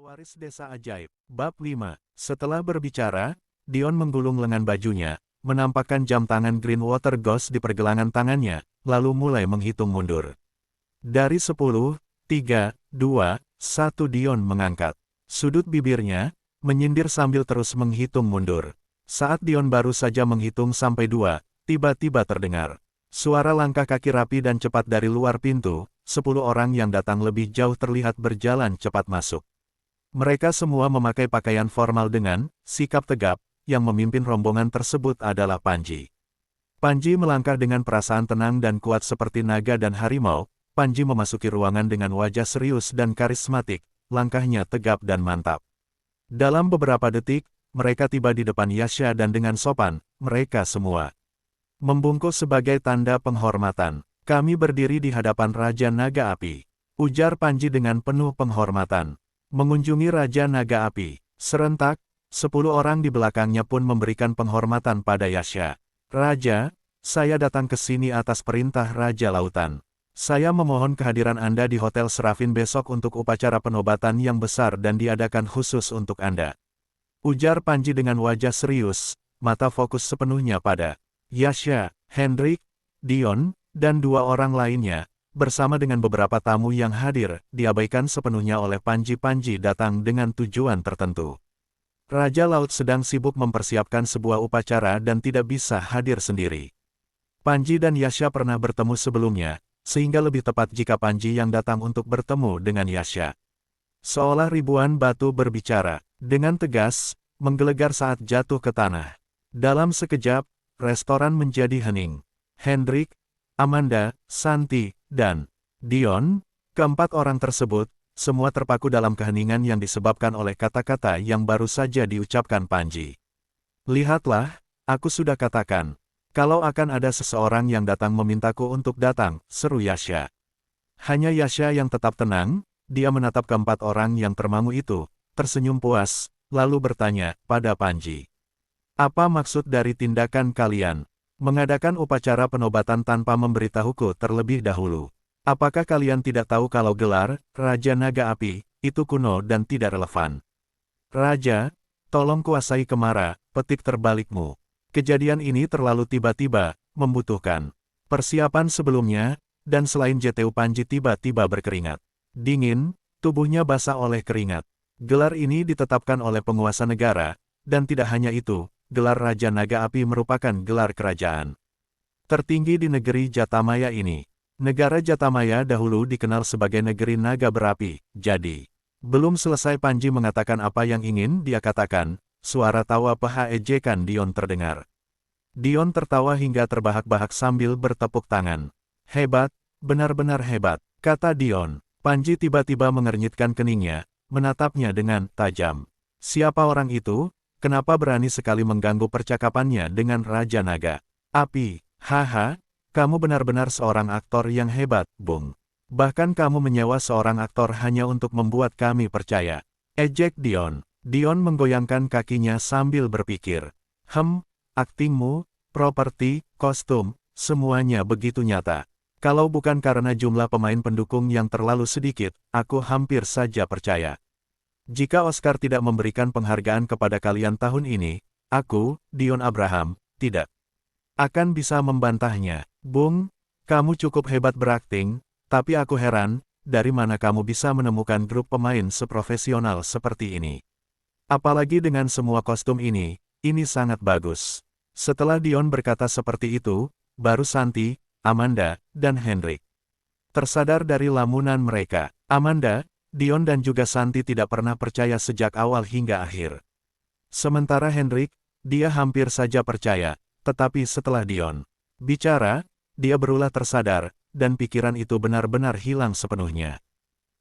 Pewaris Desa Ajaib, Bab 5. Setelah berbicara, Dion menggulung lengan bajunya, menampakkan jam tangan Greenwater Ghost di pergelangan tangannya, lalu mulai menghitung mundur. Dari 10, 3, 2, 1 Dion mengangkat sudut bibirnya, menyindir sambil terus menghitung mundur. Saat Dion baru saja menghitung sampai 2, tiba-tiba terdengar suara langkah kaki rapi dan cepat dari luar pintu. 10 orang yang datang lebih jauh terlihat berjalan cepat masuk. Mereka semua memakai pakaian formal dengan sikap tegap, yang memimpin rombongan tersebut adalah Panji. Panji melangkah dengan perasaan tenang dan kuat seperti naga dan harimau. Panji memasuki ruangan dengan wajah serius dan karismatik, langkahnya tegap dan mantap. Dalam beberapa detik, mereka tiba di depan Yasha dan dengan sopan, mereka semua membungkuk sebagai tanda penghormatan. Kami berdiri di hadapan Raja Naga Api, ujar Panji dengan penuh penghormatan. Mengunjungi Raja Naga Api. Serentak, 10 orang di belakangnya pun memberikan penghormatan pada Yasha. Raja, saya datang ke sini atas perintah Raja Lautan. Saya memohon kehadiran Anda di Hotel Serafin besok untuk upacara penobatan yang besar dan diadakan khusus untuk Anda. Ujar Panji dengan wajah serius, mata fokus sepenuhnya pada Yasha, Hendrik, Dion, dan 2 orang lainnya. Bersama dengan beberapa tamu yang hadir, diabaikan sepenuhnya oleh Panji. Panji datang dengan tujuan tertentu. Raja Laut sedang sibuk mempersiapkan sebuah upacara dan tidak bisa hadir sendiri. Panji dan Yasha pernah bertemu sebelumnya, sehingga lebih tepat jika Panji yang datang untuk bertemu dengan Yasha. Seolah ribuan batu berbicara, dengan tegas, menggelegar saat jatuh ke tanah. Dalam sekejap, restoran menjadi hening. Hendrik, Amanda, Santi, dan Dion, keempat orang tersebut, semua terpaku dalam keheningan yang disebabkan oleh kata-kata yang baru saja diucapkan Panji. Lihatlah, aku sudah katakan, kalau akan ada seseorang yang datang memintaku untuk datang, seru Yasha. Hanya Yasha yang tetap tenang, dia menatap keempat orang yang termangu itu, tersenyum puas, lalu bertanya pada Panji. Apa maksud dari tindakan kalian? Mengadakan upacara penobatan tanpa memberitahuku terlebih dahulu. Apakah kalian tidak tahu kalau gelar Raja Naga Api itu kuno dan tidak relevan? Raja, tolong kuasai kemara, petik terbalikmu. Kejadian ini terlalu tiba-tiba, membutuhkan persiapan sebelumnya, dan selain JTU Panji tiba-tiba berkeringat dingin, tubuhnya basah oleh keringat. Gelar ini ditetapkan oleh penguasa negara, dan tidak hanya itu, gelar Raja Naga Api merupakan gelar kerajaan tertinggi di negeri Jatamaya ini. Negara Jatamaya dahulu dikenal sebagai negeri naga berapi, jadi belum selesai Panji mengatakan apa yang ingin dia katakan, suara tawa ejekan Dion terdengar. Dion tertawa hingga terbahak-bahak sambil bertepuk tangan. Hebat, benar-benar hebat, kata Dion. Panji tiba-tiba mengernyitkan keningnya, menatapnya dengan tajam. Siapa orang itu? Kenapa berani sekali mengganggu percakapannya dengan Raja Naga Api? Haha, kamu benar-benar seorang aktor yang hebat, Bung. Bahkan kamu menyewa seorang aktor hanya untuk membuat kami percaya. Ejek Dion. Dion menggoyangkan kakinya sambil berpikir. Aktingmu, properti, kostum, semuanya begitu nyata. Kalau bukan karena jumlah pemain pendukung yang terlalu sedikit, aku hampir saja percaya. Jika Oscar tidak memberikan penghargaan kepada kalian tahun ini, aku, Dion Abraham, tidak akan bisa membantahnya. Bung, kamu cukup hebat berakting, tapi aku heran, dari mana kamu bisa menemukan grup pemain seprofesional seperti ini? Apalagi dengan semua kostum ini sangat bagus. Setelah Dion berkata seperti itu, baru Santi, Amanda, dan Hendrik tersadar dari lamunan mereka. Amanda, Dion dan juga Santi tidak pernah percaya sejak awal hingga akhir. Sementara Hendrik, dia hampir saja percaya, tetapi setelah Dion bicara, dia berulah tersadar, dan pikiran itu benar-benar hilang sepenuhnya.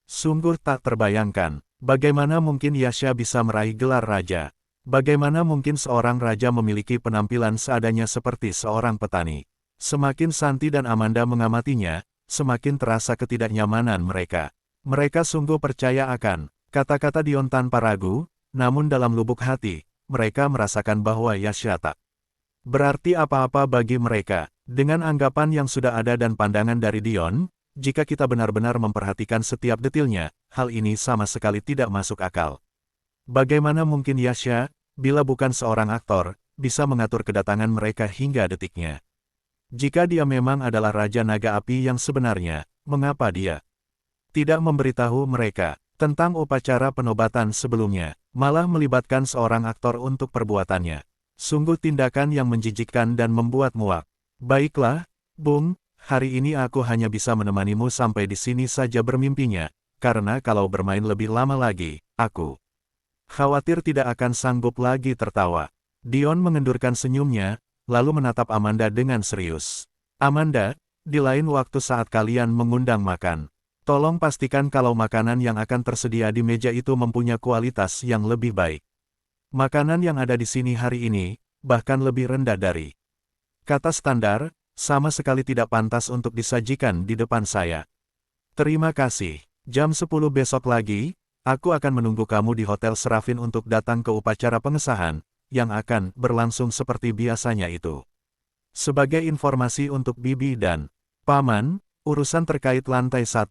Sungguh tak terbayangkan, bagaimana mungkin Yasha bisa meraih gelar raja? Bagaimana mungkin seorang raja memiliki penampilan seadanya seperti seorang petani? Semakin Santi dan Amanda mengamatinya, semakin terasa ketidaknyamanan mereka. Mereka sungguh percaya akan kata-kata Dion tanpa ragu, namun dalam lubuk hati, mereka merasakan bahwa Yasha tak berarti apa-apa bagi mereka. Dengan anggapan yang sudah ada dan pandangan dari Dion, jika kita benar-benar memperhatikan setiap detailnya, hal ini sama sekali tidak masuk akal. Bagaimana mungkin Yasha, bila bukan seorang aktor, bisa mengatur kedatangan mereka hingga detiknya? Jika dia memang adalah Raja Naga Api yang sebenarnya, mengapa dia tidak memberitahu mereka tentang upacara penobatan sebelumnya, malah melibatkan seorang aktor untuk perbuatannya? Sungguh tindakan yang menjijikkan dan membuat muak. Baiklah, Bung, hari ini aku hanya bisa menemanimu sampai di sini saja bermimpinya, karena kalau bermain lebih lama lagi, aku khawatir tidak akan sanggup lagi tertawa. Dion mengendurkan senyumnya, lalu menatap Amanda dengan serius. Amanda, di lain waktu saat kalian mengundang makan, tolong pastikan kalau makanan yang akan tersedia di meja itu mempunyai kualitas yang lebih baik. Makanan yang ada di sini hari ini, bahkan lebih rendah dari kata standar, sama sekali tidak pantas untuk disajikan di depan saya. Terima kasih. Jam 10 besok lagi, aku akan menunggu kamu di Hotel Serafin untuk datang ke upacara pengesahan, yang akan berlangsung seperti biasanya itu. Sebagai informasi untuk Bibi dan Paman, urusan terkait lantai 1,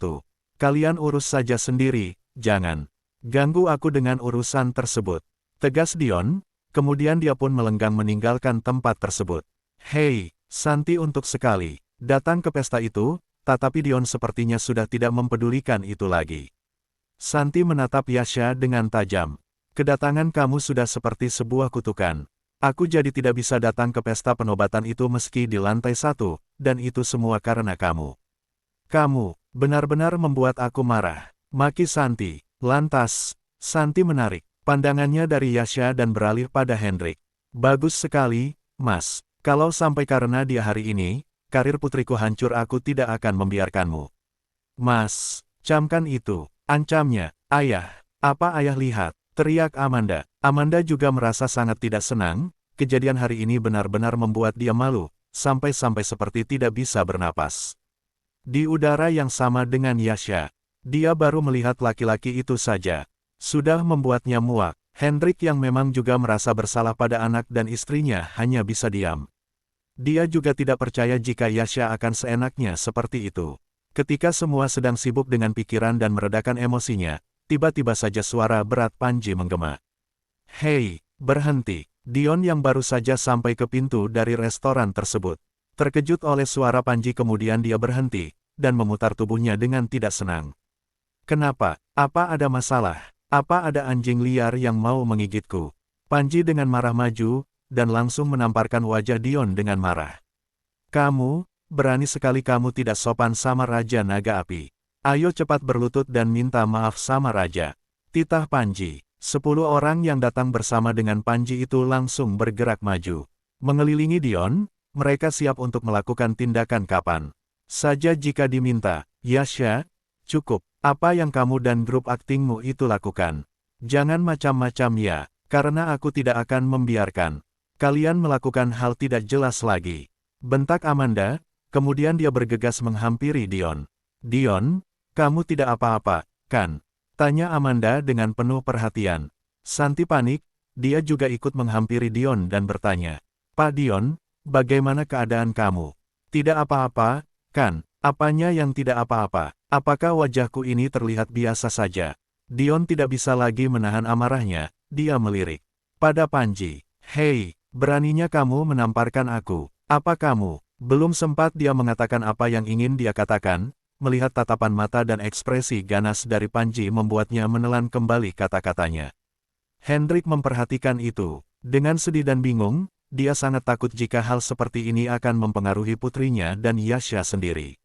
kalian urus saja sendiri, jangan ganggu aku dengan urusan tersebut. Tegas Dion, kemudian dia pun melenggang meninggalkan tempat tersebut. Hei, Santi untuk sekali, datang ke pesta itu, tetapi Dion sepertinya sudah tidak mempedulikan itu lagi. Santi menatap Yasha dengan tajam. Kedatangan kamu sudah seperti sebuah kutukan. Aku jadi tidak bisa datang ke pesta penobatan itu meski di lantai 1, dan itu semua karena kamu. Kamu, benar-benar membuat aku marah. Maki Santi. Lantas, Santi menarik pandangannya dari Yasha dan beralih pada Hendrik. Bagus sekali, Mas. Kalau sampai karena dia hari ini, karir putriku hancur, aku tidak akan membiarkanmu. Mas, camkan itu, ancamnya. Ayah, apa ayah lihat? Teriak Amanda. Amanda juga merasa sangat tidak senang, kejadian hari ini benar-benar membuat dia malu, sampai-sampai seperti tidak bisa bernapas. Di udara yang sama dengan Yasha, dia baru melihat laki-laki itu saja. Sudah membuatnya muak. Hendrik yang memang juga merasa bersalah pada anak dan istrinya hanya bisa diam. Dia juga tidak percaya jika Yasha akan seenaknya seperti itu. Ketika semua sedang sibuk dengan pikiran dan meredakan emosinya, tiba-tiba saja suara berat Panji menggema. Hei, berhenti. Dion yang baru saja sampai ke pintu dari restoran tersebut. Terkejut oleh suara Panji kemudian dia berhenti, dan memutar tubuhnya dengan tidak senang. Kenapa? Apa ada masalah? Apa ada anjing liar yang mau menggigitku? Panji dengan marah maju, dan langsung menamparkan wajah Dion dengan marah. Kamu, berani sekali kamu tidak sopan sama Raja Naga Api. Ayo cepat berlutut dan minta maaf sama Raja. Titah Panji. 10 orang yang datang bersama dengan Panji itu langsung bergerak maju. Mengelilingi Dion, mereka siap untuk melakukan tindakan kapan saja jika diminta. Yasha, cukup. Apa yang kamu dan grup aktingmu itu lakukan? Jangan macam-macam ya, karena aku tidak akan membiarkan kalian melakukan hal tidak jelas lagi. Bentak Amanda, kemudian dia bergegas menghampiri Dion. Dion, kamu tidak apa-apa, kan? Tanya Amanda dengan penuh perhatian. Santi panik, dia juga ikut menghampiri Dion dan bertanya. Pak Dion, bagaimana keadaan kamu? Tidak apa-apa, kan? Apanya yang tidak apa-apa? Apakah wajahku ini terlihat biasa saja? Dion tidak bisa lagi menahan amarahnya, dia melirik pada Panji. Hei, beraninya kamu menamparkan aku. Apa kamu? Belum sempat dia mengatakan apa yang ingin dia katakan, melihat tatapan mata dan ekspresi ganas dari Panji membuatnya menelan kembali kata-katanya. Hendrik memperhatikan itu. Dengan sedih dan bingung, dia sangat takut jika hal seperti ini akan mempengaruhi putrinya dan Yasha sendiri.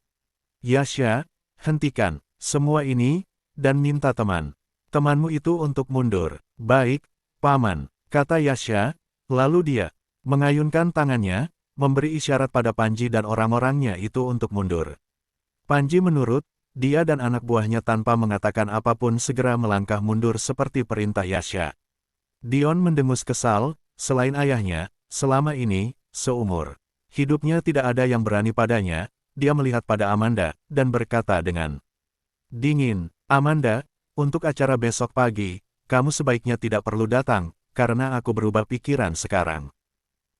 Yasha, hentikan semua ini, dan minta temanmu itu untuk mundur. Baik, Paman, kata Yasha, lalu dia mengayunkan tangannya, memberi isyarat pada Panji dan orang-orangnya itu untuk mundur. Panji menurut, dia dan anak buahnya tanpa mengatakan apapun segera melangkah mundur seperti perintah Yasha. Dion mendengus kesal, selain ayahnya, selama ini, seumur hidupnya tidak ada yang berani padanya. Dia melihat pada Amanda, dan berkata dengan dingin, Amanda, untuk acara besok pagi, kamu sebaiknya tidak perlu datang, karena aku berubah pikiran sekarang.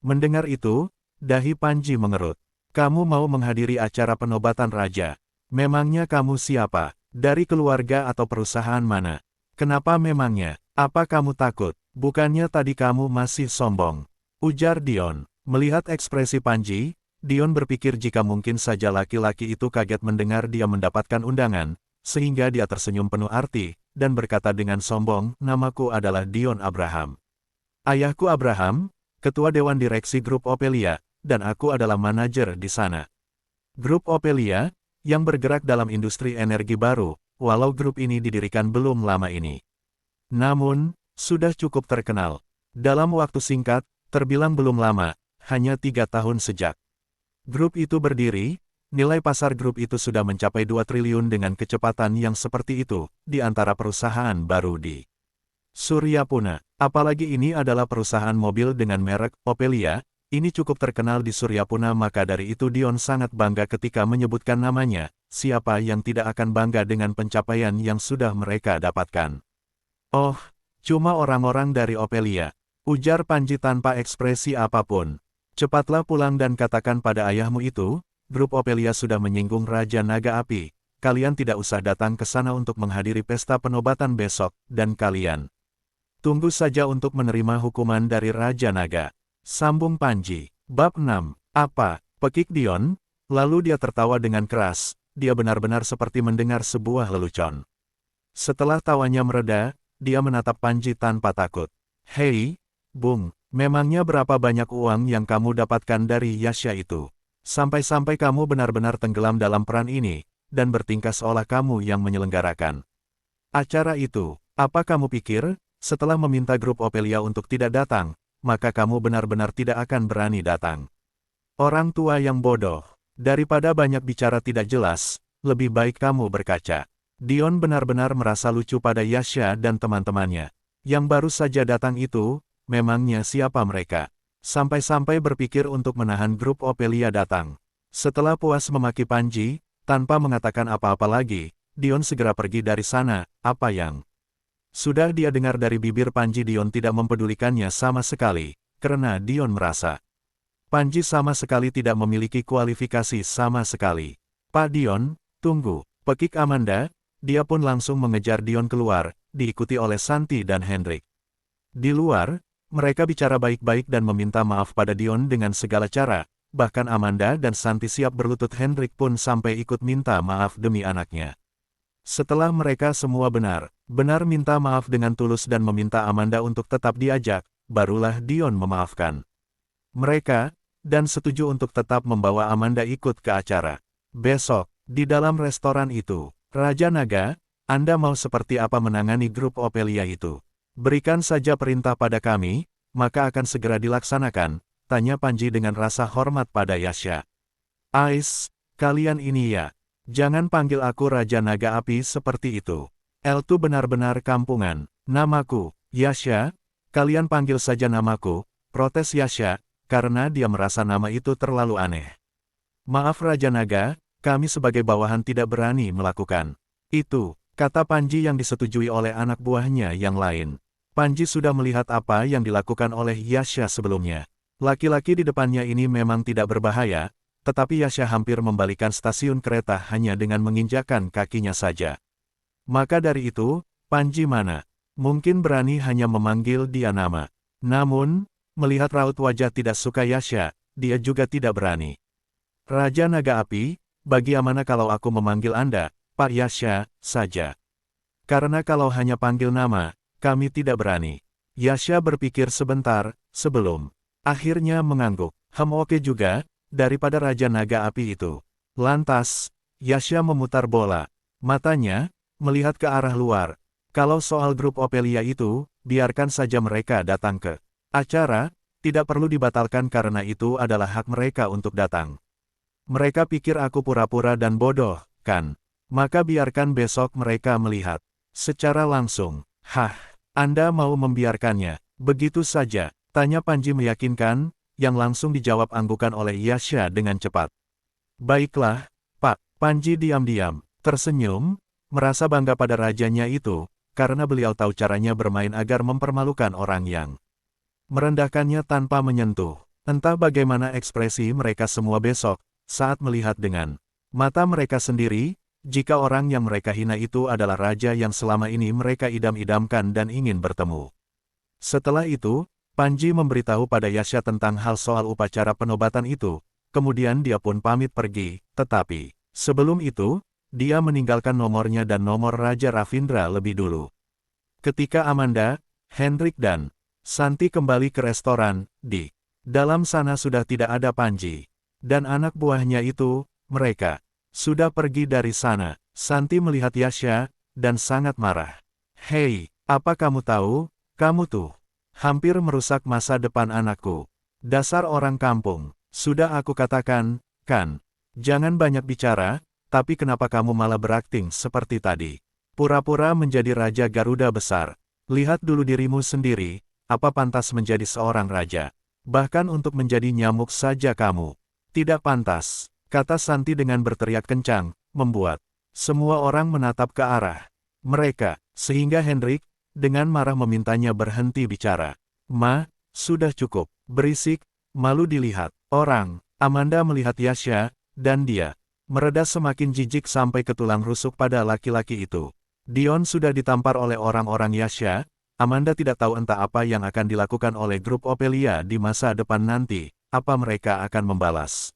Mendengar itu, dahi Panji mengerut. Kamu mau menghadiri acara penobatan raja? Memangnya kamu siapa? Dari keluarga atau perusahaan mana? Kenapa memangnya? Apa kamu takut? Bukannya tadi kamu masih sombong? Ujar Dion. Melihat ekspresi Panji, Dion berpikir jika mungkin saja laki-laki itu kaget mendengar dia mendapatkan undangan, sehingga dia tersenyum penuh arti, dan berkata dengan sombong, "Namaku adalah Dion Abraham. Ayahku Abraham, ketua Dewan Direksi Grup Opelia, dan aku adalah manajer di sana." Grup Opelia, yang bergerak dalam industri energi baru, walau grup ini didirikan belum lama ini. Namun, sudah cukup terkenal. Dalam waktu singkat, terbilang belum lama, hanya 3 tahun sejak grup itu berdiri, nilai pasar grup itu sudah mencapai 2 triliun dengan kecepatan yang seperti itu, di antara perusahaan baru di Suryapuna. Apalagi ini adalah perusahaan mobil dengan merek Opelia, ini cukup terkenal di Suryapuna, maka dari itu Dion sangat bangga ketika menyebutkan namanya, siapa yang tidak akan bangga dengan pencapaian yang sudah mereka dapatkan. "Oh, cuma orang-orang dari Opelia," ujar Panji tanpa ekspresi apapun. "Cepatlah pulang dan katakan pada ayahmu itu, grup Opelia sudah menyinggung Raja Naga Api, kalian tidak usah datang ke sana untuk menghadiri pesta penobatan besok, dan kalian tunggu saja untuk menerima hukuman dari Raja Naga." Sambung Panji. Bab 6. Apa? Pekik Dion, lalu dia tertawa dengan keras, dia benar-benar seperti mendengar sebuah lelucon. Setelah tawanya mereda, dia menatap Panji tanpa takut. "Hei, Bung, memangnya berapa banyak uang yang kamu dapatkan dari Yasha itu? Sampai-sampai kamu benar-benar tenggelam dalam peran ini, dan bertingkah seolah kamu yang menyelenggarakan acara itu. Apa kamu pikir, setelah meminta grup Opelia untuk tidak datang, maka kamu benar-benar tidak akan berani datang? Orang tua yang bodoh. Daripada banyak bicara tidak jelas, lebih baik kamu berkaca." Dion benar-benar merasa lucu pada Yasha dan teman-temannya. Yang baru saja datang itu, memangnya siapa mereka? Sampai-sampai berpikir untuk menahan grup Opelia datang. Setelah puas memaki Panji, tanpa mengatakan apa-apa lagi, Dion segera pergi dari sana. Apa yang sudah dia dengar dari bibir Panji Dion tidak mempedulikannya sama sekali, karena Dion merasa Panji sama sekali tidak memiliki kualifikasi sama sekali. "Pak Dion, tunggu." Pekik Amanda, dia pun langsung mengejar Dion keluar, diikuti oleh Santi dan Hendrik. Di luar, mereka bicara baik-baik dan meminta maaf pada Dion dengan segala cara, bahkan Amanda dan Santi siap berlutut, Hendrik pun sampai ikut minta maaf demi anaknya. Setelah mereka semua benar-benar minta maaf dengan tulus dan meminta Amanda untuk tetap diajak, barulah Dion memaafkan mereka, dan setuju untuk tetap membawa Amanda ikut ke acara. Besok, di dalam restoran itu, "Raja Naga, Anda mau seperti apa menangani grup Opelia itu? Berikan saja perintah pada kami, maka akan segera dilaksanakan," tanya Panji dengan rasa hormat pada Yasha. "Ais, kalian ini ya. Jangan panggil aku Raja Naga Api seperti itu. Eltu benar-benar kampungan. Namaku, Yasha, kalian panggil saja namaku," protes Yasha, karena dia merasa nama itu terlalu aneh. "Maaf Raja Naga, kami sebagai bawahan tidak berani melakukan itu," kata Panji yang disetujui oleh anak buahnya yang lain. Panji sudah melihat apa yang dilakukan oleh Yasha sebelumnya. Laki-laki di depannya ini memang tidak berbahaya, tetapi Yasha hampir membalikan stasiun kereta hanya dengan menginjakkan kakinya saja. Maka dari itu, Panji mana mungkin berani hanya memanggil dia nama. Namun, melihat raut wajah tidak suka Yasha, dia juga tidak berani. "Raja Naga Api, bagaimana kalau aku memanggil Anda, Pak Yasha, saja? Karena kalau hanya panggil nama, kami tidak berani." Yasha berpikir sebentar, sebelum akhirnya mengangguk. Oke juga, daripada Raja Naga Api itu." Lantas, Yasha memutar bola matanya, melihat ke arah luar. Kalau soal grup Opelia itu, biarkan saja mereka datang ke acara, tidak perlu dibatalkan karena itu adalah hak mereka untuk datang. Mereka pikir aku pura-pura dan bodoh, kan? Maka biarkan besok mereka melihat secara langsung. "Hah, Anda mau membiarkannya begitu saja?" tanya Panji meyakinkan, yang langsung dijawab anggukan oleh Yasha dengan cepat. "Baiklah, Pak." Panji diam-diam tersenyum, merasa bangga pada rajanya itu, karena beliau tahu caranya bermain agar mempermalukan orang yang merendahkannya tanpa menyentuh. Entah bagaimana ekspresi mereka semua besok, saat melihat dengan mata mereka sendiri, jika orang yang mereka hina itu adalah raja yang selama ini mereka idam-idamkan dan ingin bertemu. Setelah itu, Panji memberitahu pada Yasha tentang hal soal upacara penobatan itu, kemudian dia pun pamit pergi, tetapi, sebelum itu, dia meninggalkan nomornya dan nomor Raja Ravindra lebih dulu. Ketika Amanda, Hendrik dan Santi kembali ke restoran, di dalam sana sudah tidak ada Panji. Dan anak buahnya itu, mereka sudah pergi dari sana. Santi melihat Yasha, dan sangat marah. Hei, apa kamu tahu? Kamu tuh hampir merusak masa depan anakku. Dasar orang kampung. Sudah aku katakan, kan? Jangan banyak bicara, tapi kenapa kamu malah berakting seperti tadi? Pura-pura menjadi Raja Garuda besar. Lihat dulu dirimu sendiri, apa pantas menjadi seorang raja? Bahkan untuk menjadi nyamuk saja kamu tidak pantas, kata Santi dengan berteriak kencang, membuat semua orang menatap ke arah mereka, sehingga Hendrik, dengan marah memintanya berhenti bicara. Ma, sudah cukup, berisik, malu dilihat orang. Amanda melihat Yasha, dan dia mereda semakin jijik sampai ke tulang rusuk pada laki-laki itu. Dion sudah ditampar oleh orang-orang Yasha. Amanda tidak tahu entah apa yang akan dilakukan oleh grup Ophelia di masa depan nanti. Apa mereka akan membalas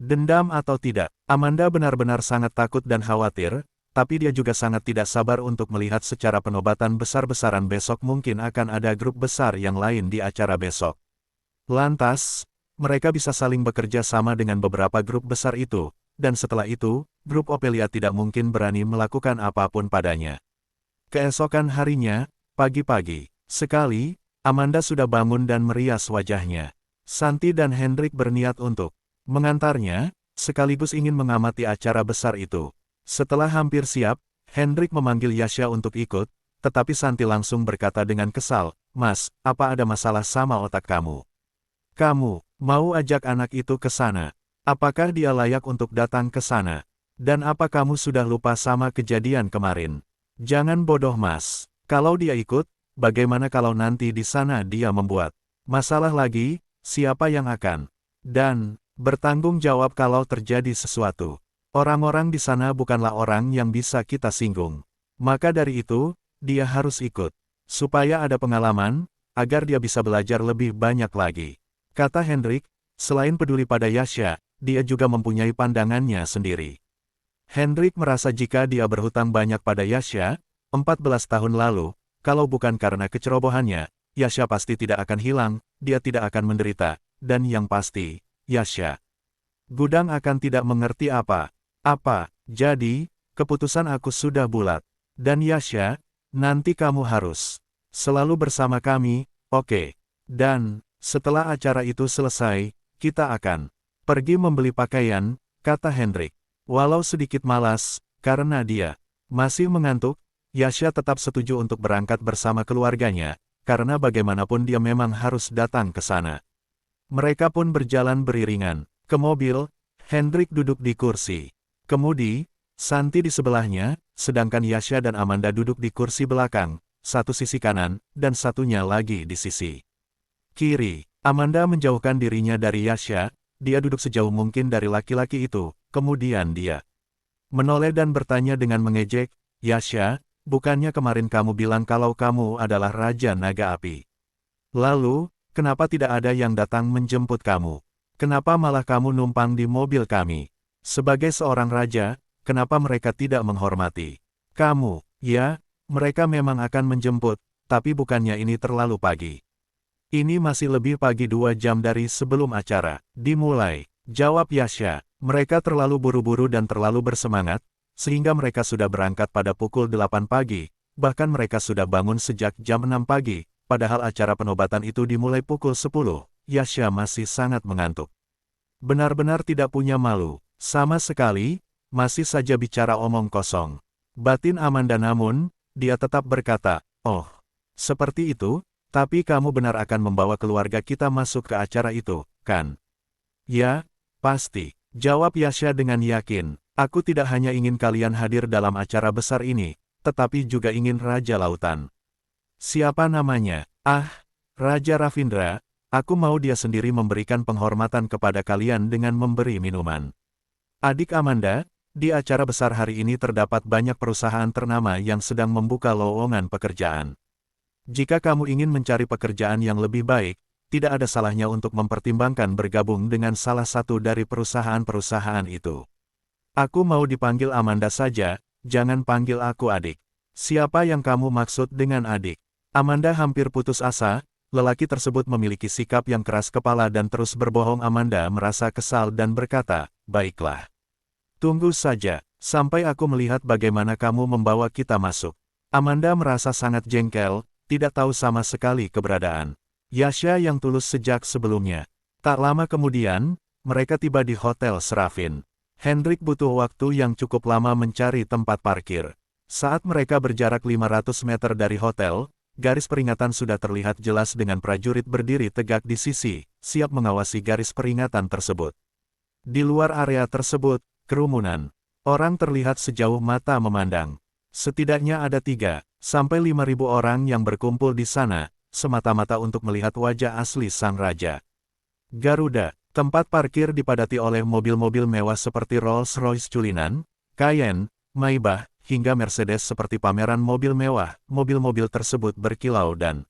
dendam atau tidak? Amanda benar-benar sangat takut dan khawatir, tapi dia juga sangat tidak sabar untuk melihat secara penobatan besar-besaran besok mungkin akan ada grup besar yang lain di acara besok. Lantas, mereka bisa saling bekerja sama dengan beberapa grup besar itu, dan setelah itu, grup Ophelia tidak mungkin berani melakukan apapun padanya. Keesokan harinya, pagi-pagi sekali, Amanda sudah bangun dan merias wajahnya. Santi dan Hendrik berniat untuk mengantarnya, sekaligus ingin mengamati acara besar itu. Setelah hampir siap, Hendrik memanggil Yasha untuk ikut, tetapi Santi langsung berkata dengan kesal, "Mas, apa ada masalah sama otak kamu? Kamu mau ajak anak itu ke sana? Apakah dia layak untuk datang ke sana? Dan apa kamu sudah lupa sama kejadian kemarin? Jangan bodoh Mas. Kalau dia ikut, bagaimana kalau nanti di sana dia membuat masalah lagi? Siapa yang akan dan bertanggung jawab kalau terjadi sesuatu? Orang-orang di sana bukanlah orang yang bisa kita singgung. Maka dari itu, dia harus ikut. Supaya ada pengalaman, agar dia bisa belajar lebih banyak lagi." Kata Hendrik, selain peduli pada Yasha, dia juga mempunyai pandangannya sendiri. Hendrik merasa jika dia berhutang banyak pada Yasha, 14 tahun lalu, kalau bukan karena kecerobohannya, Yasha pasti tidak akan hilang, dia tidak akan menderita, dan yang pasti, Yasha Gudang akan tidak mengerti apa. Jadi, keputusan aku sudah bulat. Dan Yasha, nanti kamu harus selalu bersama kami, oke? Dan, setelah acara itu selesai, kita akan pergi membeli pakaian, kata Hendrik. Walau sedikit malas, karena dia masih mengantuk, Yasha tetap setuju untuk berangkat bersama keluarganya, karena bagaimanapun dia memang harus datang ke sana. Mereka pun berjalan beriringan ke mobil. Hendrik duduk di kursi kemudi, Santi di sebelahnya, sedangkan Yasha dan Amanda duduk di kursi belakang, satu sisi kanan, dan satunya lagi di sisi kiri. Amanda menjauhkan dirinya dari Yasha, dia duduk sejauh mungkin dari laki-laki itu, kemudian dia menoleh dan bertanya dengan mengejek, "Yasha, bukannya kemarin kamu bilang kalau kamu adalah Raja Naga Api? Lalu, kenapa tidak ada yang datang menjemput kamu? Kenapa malah kamu numpang di mobil kami? Sebagai seorang raja, kenapa mereka tidak menghormati kamu?" "Ya, mereka memang akan menjemput, tapi bukannya ini terlalu pagi? Ini masih lebih pagi 2 jam dari sebelum acara dimulai," jawab Yasha. "Mereka terlalu buru-buru dan terlalu bersemangat, sehingga mereka sudah berangkat pada pukul 8 pagi, bahkan mereka sudah bangun sejak jam 6 pagi, padahal acara penobatan itu dimulai pukul 10. Yasha masih sangat mengantuk. Benar-benar tidak punya malu. Sama sekali, masih saja bicara omong kosong. Batin Amanda namun, dia tetap berkata, "Oh, seperti itu, tapi kamu benar akan membawa keluarga kita masuk ke acara itu, kan?" "Ya, pasti," jawab Yasha dengan yakin. "Aku tidak hanya ingin kalian hadir dalam acara besar ini, tetapi juga ingin Raja Lautan." "Siapa namanya?" "Ah, Raja Ravindra. Aku mau dia sendiri memberikan penghormatan kepada kalian dengan memberi minuman." Adik Amanda, Di acara besar hari ini terdapat banyak perusahaan ternama yang sedang membuka lowongan pekerjaan. Jika kamu ingin mencari pekerjaan yang lebih baik, tidak ada salahnya untuk mempertimbangkan bergabung dengan salah satu dari perusahaan-perusahaan itu. Aku mau dipanggil Amanda saja, jangan panggil aku adik. Siapa yang kamu maksud dengan adik? Amanda hampir putus asa, lelaki tersebut memiliki sikap yang keras kepala dan terus berbohong. Amanda merasa kesal dan berkata, baiklah. Tunggu saja, sampai aku melihat bagaimana kamu membawa kita masuk. Amanda merasa sangat jengkel, tidak tahu sama sekali keberadaan Yasha yang tulus sejak sebelumnya. Tak lama kemudian, mereka tiba di Hotel Serafin. Hendrik butuh waktu yang cukup lama mencari tempat parkir. Saat mereka berjarak 500 meter dari hotel, garis peringatan sudah terlihat jelas dengan prajurit berdiri tegak di sisi, siap mengawasi garis peringatan tersebut. Di luar area tersebut, kerumunan orang terlihat sejauh mata memandang. Setidaknya ada 3-5 ribu orang yang berkumpul di sana, semata-mata untuk melihat wajah asli sang raja. Garuda, tempat parkir dipadati oleh mobil-mobil mewah seperti Rolls-Royce Cullinan, Cayenne, Maybach, hingga Mercedes seperti pameran mobil mewah. Mobil-mobil tersebut berkilau dan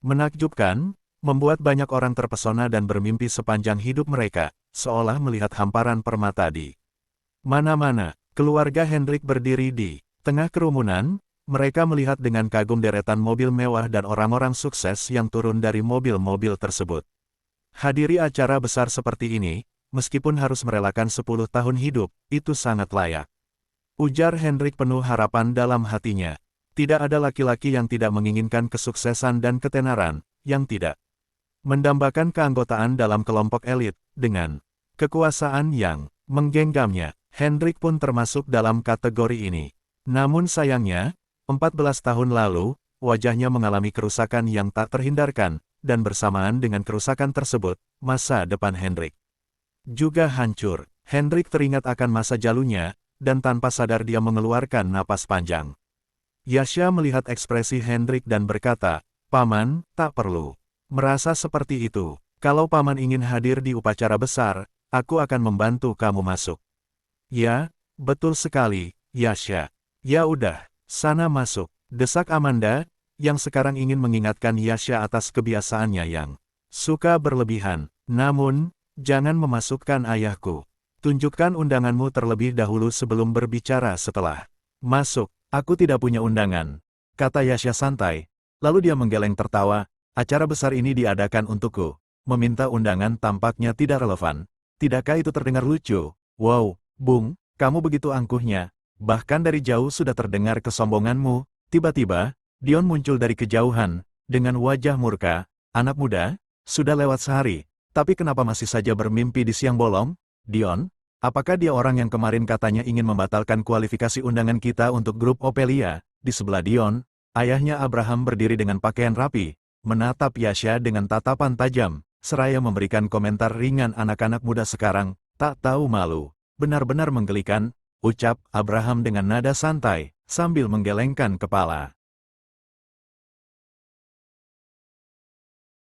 menakjubkan, membuat banyak orang terpesona dan bermimpi sepanjang hidup mereka, seolah melihat hamparan permata di mana-mana. Keluarga Hendrik berdiri di tengah kerumunan, mereka melihat dengan kagum deretan mobil mewah dan orang-orang sukses yang turun dari mobil-mobil tersebut. Hadiri acara besar seperti ini, meskipun harus merelakan 10 tahun hidup, itu sangat layak. Ujar Hendrik penuh harapan dalam hatinya. Tidak ada laki-laki yang tidak menginginkan kesuksesan dan ketenaran, yang tidak mendambakan keanggotaan dalam kelompok elit, dengan kekuasaan yang menggenggamnya. Hendrik pun termasuk dalam kategori ini. Namun sayangnya, 14 tahun lalu, wajahnya mengalami kerusakan yang tak terhindarkan, dan bersamaan dengan kerusakan tersebut, masa depan Hendrik juga hancur. Hendrik teringat akan masa jalunya, dan tanpa sadar dia mengeluarkan napas panjang. Yasha melihat ekspresi Hendrik dan berkata, Paman, tak perlu merasa seperti itu. Kalau Paman ingin hadir di upacara besar, aku akan membantu kamu masuk. Ya, betul sekali, Yasha. Ya udah, sana masuk, desak Amanda, yang sekarang ingin mengingatkan Yasha atas kebiasaannya yang suka berlebihan. Namun, jangan memasukkan ayahku. Tunjukkan undanganmu terlebih dahulu sebelum berbicara. Setelah masuk, aku tidak punya undangan, kata Yasha santai. Lalu dia menggeleng tertawa. Acara besar ini diadakan untukku. Meminta undangan tampaknya tidak relevan. Tidakkah itu terdengar lucu? Wow, Bung, kamu begitu angkuhnya. Bahkan dari jauh sudah terdengar kesombonganmu. Tiba-tiba, Dion muncul dari kejauhan, dengan wajah murka. Anak muda, sudah lewat sehari, tapi kenapa masih saja bermimpi di siang bolong? Dion, apakah dia orang yang kemarin katanya ingin membatalkan kualifikasi undangan kita untuk grup Ophelia? Di sebelah Dion, ayahnya Abraham berdiri dengan pakaian rapi, menatap Yasha dengan tatapan tajam, seraya memberikan komentar ringan. Anak-anak muda sekarang, tak tahu malu. Benar-benar menggelikan, ucap Abraham dengan nada santai, sambil menggelengkan kepala.